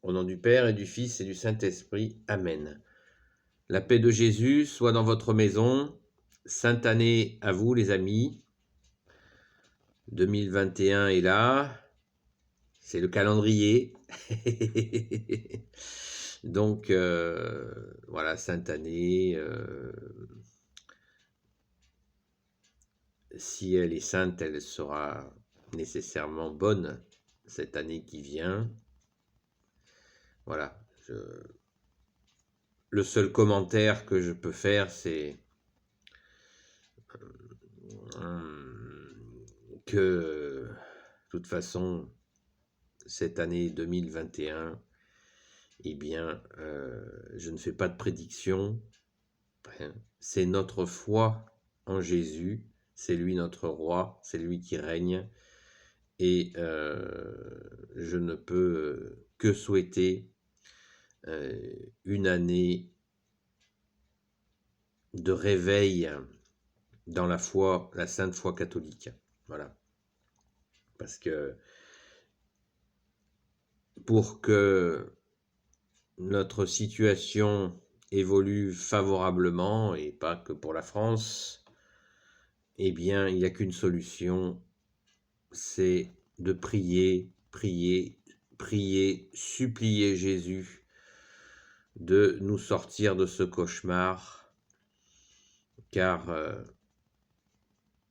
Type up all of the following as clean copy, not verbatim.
Au nom du Père et du Fils et du Saint-Esprit. Amen. La paix de Jésus soit dans votre maison. Sainte année à vous les amis. 2021 est là. C'est le calendrier. Donc voilà, sainte année. Si elle est sainte, elle sera nécessairement bonne cette année qui vient. Voilà. Le seul commentaire que je peux faire, c'est que, de toute façon, cette année 2021, eh bien, je ne fais pas de prédiction. C'est notre foi en Jésus. C'est lui notre roi. C'est lui qui règne. Et je ne peux que souhaiter une année de réveil dans la foi, la sainte foi catholique. Voilà. Parce que pour que notre situation évolue favorablement, et pas que pour la France, eh bien, il n'y a qu'une solution, c'est de prier, prier, prier, supplier Jésus de nous sortir de ce cauchemar, car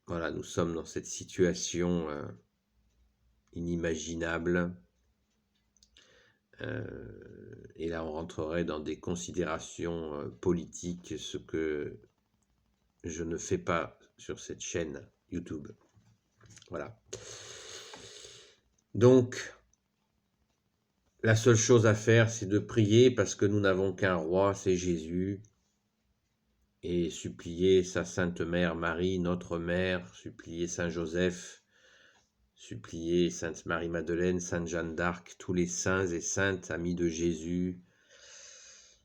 voilà, nous sommes dans cette situation inimaginable. Et là, on rentrerait dans des considérations politiques, ce que je ne fais pas sur cette chaîne YouTube. Voilà. Donc, la seule chose à faire, c'est de prier parce que nous n'avons qu'un roi, c'est Jésus. Et supplier sa Sainte Mère Marie, notre Mère, supplier Saint Joseph, supplier Sainte Marie-Madeleine, Sainte Jeanne d'Arc, tous les saints et saintes amis de Jésus,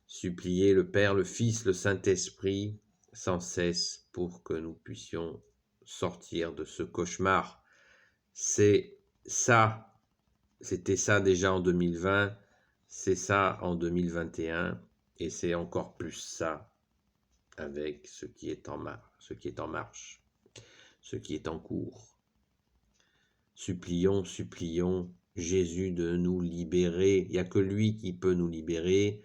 supplier le Père, le Fils, le Saint-Esprit, sans cesse pour que nous puissions sortir de ce cauchemar. C'est ça, c'était ça déjà en 2020, c'est ça en 2021, et c'est encore plus ça avec ce qui est en marche, ce qui est en cours. Supplions, supplions Jésus de nous libérer. Il n'y a que lui qui peut nous libérer.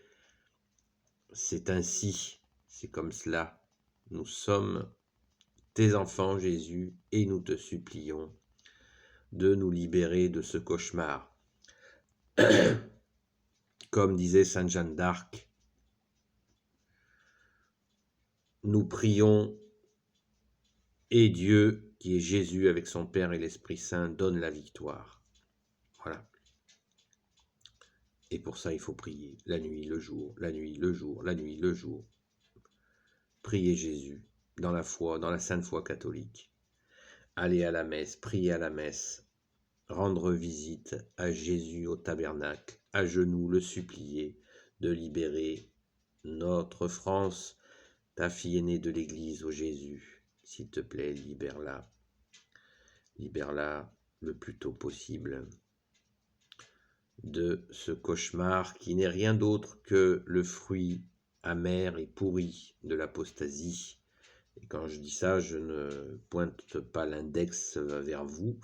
C'est ainsi, c'est comme cela. Nous sommes tes enfants, Jésus, et nous te supplions de nous libérer de ce cauchemar. Comme disait Sainte Jeanne d'Arc, nous prions et Dieu, qui est Jésus avec son Père et l'Esprit Saint, donne la victoire. Voilà. Et pour ça, il faut prier la nuit, le jour, la nuit, le jour, la nuit, le jour. Prier Jésus dans la foi, dans la sainte foi catholique. Aller à la messe, prier à la messe, rendre visite à Jésus au tabernacle, à genoux le supplier de libérer notre France, ta fille aînée de l'Église, ô Jésus. S'il te plaît, libère-la. Libère-la le plus tôt possible de ce cauchemar qui n'est rien d'autre que le fruit amer et pourri de l'apostasie. Et quand je dis ça, je ne pointe pas l'index vers vous,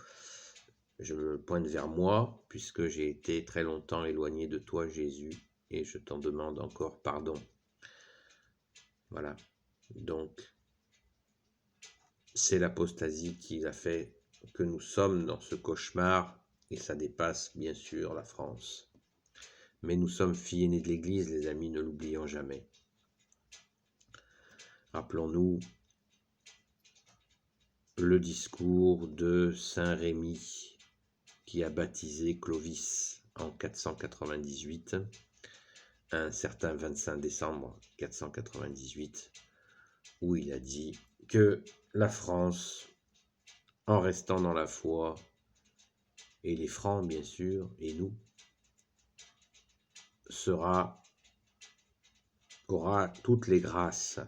je me pointe vers moi, puisque j'ai été très longtemps éloigné de toi, Jésus, et je t'en demande encore pardon. Voilà. Donc, c'est l'apostasie qui a fait que nous sommes dans ce cauchemar, et ça dépasse bien sûr la France. Mais nous sommes filles aînées de l'Église, les amis, ne l'oublions jamais. Rappelons-nous le discours de Saint Rémy qui a baptisé Clovis en 498, un certain 25 décembre 498, où il a dit que la France, en restant dans la foi, et les Francs bien sûr, et nous, aura toutes les grâces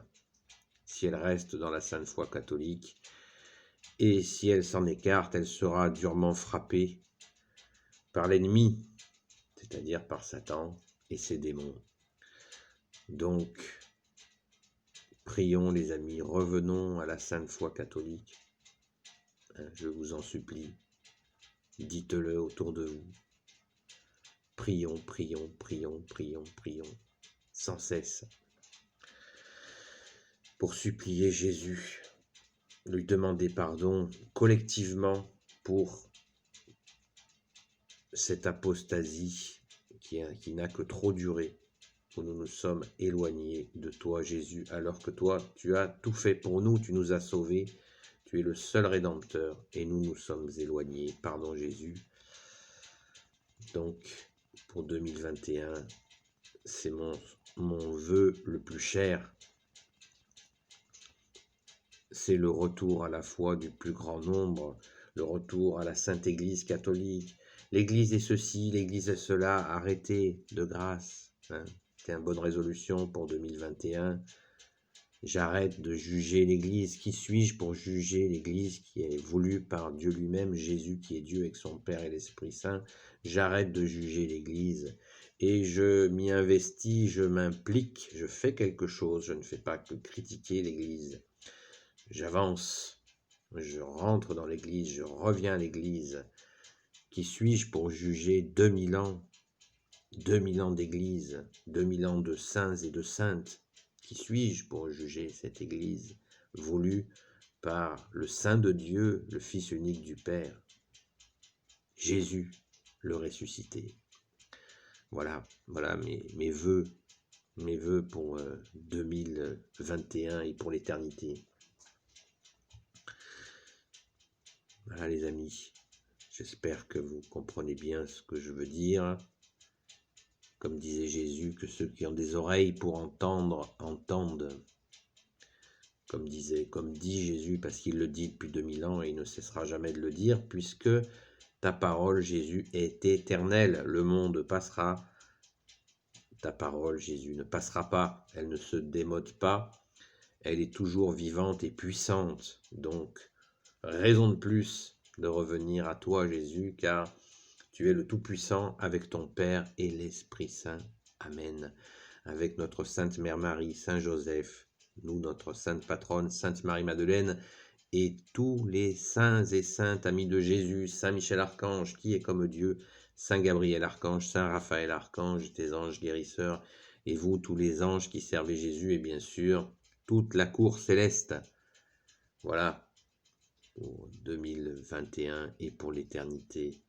si elle reste dans la sainte foi catholique, et si elle s'en écarte, elle sera durement frappée par l'ennemi, c'est-à-dire par Satan et ses démons. Donc, prions les amis, revenons à la sainte foi catholique. Je vous en supplie, dites-le autour de vous. Prions, prions, prions, prions, prions, sans cesse, pour supplier Jésus, lui demander pardon collectivement pour cette apostasie qui n'a que trop duré, où nous nous sommes éloignés de toi, Jésus, alors que toi, tu as tout fait pour nous, tu nous as sauvés, tu es le seul Rédempteur, et nous nous sommes éloignés. Pardon, Jésus. Donc, pour 2021, c'est mon vœu le plus cher. C'est le retour à la foi du plus grand nombre, le retour à la Sainte Église catholique. L'Église est ceci, l'Église est cela, arrêtez de grâce. C'est une bonne résolution pour 2021. J'arrête de juger l'Église. Qui suis-je pour juger l'Église qui est voulue par Dieu lui-même, Jésus qui est Dieu avec son Père et l'Esprit Saint? J'arrête de juger l'Église et je m'y investis, je m'implique, je fais quelque chose. Je ne fais pas que critiquer l'Église. J'avance, je rentre dans l'Église, je reviens à l'Église. Qui suis-je pour juger 2000 ans 2000 ans d'Église, 2000 ans de saints et de saintes? Qui suis-je pour juger cette Église voulue par le Saint de Dieu, le Fils unique du Père, Jésus, le ressuscité? Voilà mes vœux pour 2021 et pour l'éternité. Voilà les amis, j'espère que vous comprenez bien ce que je veux dire. Comme disait Jésus, que ceux qui ont des oreilles pour entendre, entendent. Comme dit Jésus, parce qu'il le dit depuis 2000 ans et il ne cessera jamais de le dire, puisque ta parole, Jésus, est éternelle. Le monde passera, ta parole, Jésus, ne passera pas, elle ne se démode pas, elle est toujours vivante et puissante. Donc, raison de plus de revenir à toi, Jésus, car tu es le Tout-Puissant avec ton Père et l'Esprit Saint. Amen. Avec notre Sainte Mère Marie, Saint Joseph, nous, notre Sainte Patronne, Sainte Marie-Madeleine, et tous les saints et saintes amis de Jésus, Saint Michel Archange, qui est comme Dieu, Saint Gabriel Archange, Saint Raphaël Archange, tes anges guérisseurs, et vous, tous les anges qui servaient Jésus, et bien sûr, toute la cour céleste. Voilà, pour 2021 et pour l'éternité.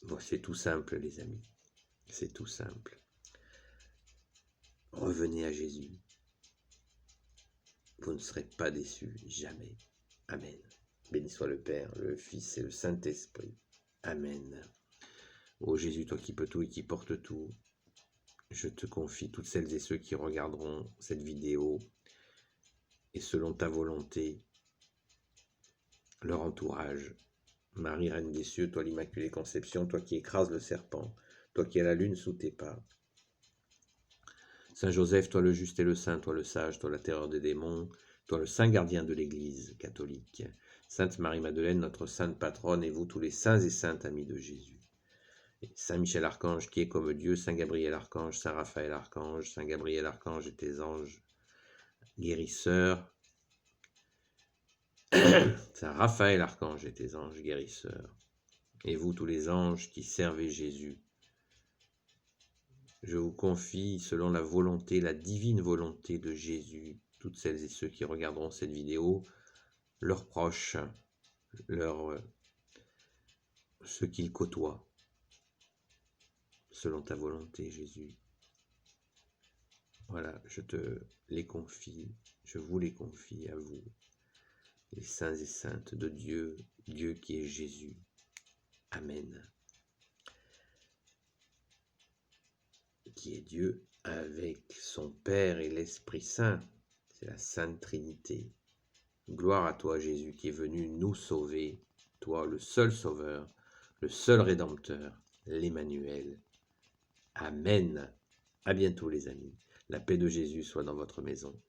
Bon, c'est tout simple, les amis. C'est tout simple. Revenez à Jésus. Vous ne serez pas déçus, jamais. Amen. Béni soit le Père, le Fils et le Saint-Esprit. Amen. Ô Jésus, toi qui peux tout et qui portes tout, je te confie toutes celles et ceux qui regarderont cette vidéo et selon ta volonté, leur entourage. Marie, Reine des cieux, toi l'Immaculée Conception, toi qui écrases le serpent, toi qui as la lune sous tes pas. Saint Joseph, toi le juste et le saint, toi le sage, toi la terreur des démons, toi le saint gardien de l'Église catholique. Sainte Marie-Madeleine, notre sainte patronne, et vous tous les saints et saintes amis de Jésus. Et Saint Michel Archange, qui est comme Dieu, Saint Gabriel Archange, Saint Raphaël Archange, Saint Gabriel Archange et tes anges guérisseurs. Saint Raphaël Archange et tes anges guérisseurs. Et vous tous les anges qui servez Jésus. Je vous confie, selon la volonté, la divine volonté de Jésus, toutes celles et ceux qui regarderont cette vidéo, leurs proches, ceux qu'ils côtoient, selon ta volonté, Jésus. Voilà, je te les confie, je vous les confie à vous, les saints et saintes de Dieu, Dieu qui est Jésus. Amen. Qui est Dieu avec son Père et l'Esprit Saint. C'est la Sainte Trinité. Gloire à toi, Jésus, qui est venu nous sauver, toi, le seul Sauveur, le seul Rédempteur, l'Emmanuel. Amen. À bientôt, les amis. La paix de Jésus soit dans votre maison.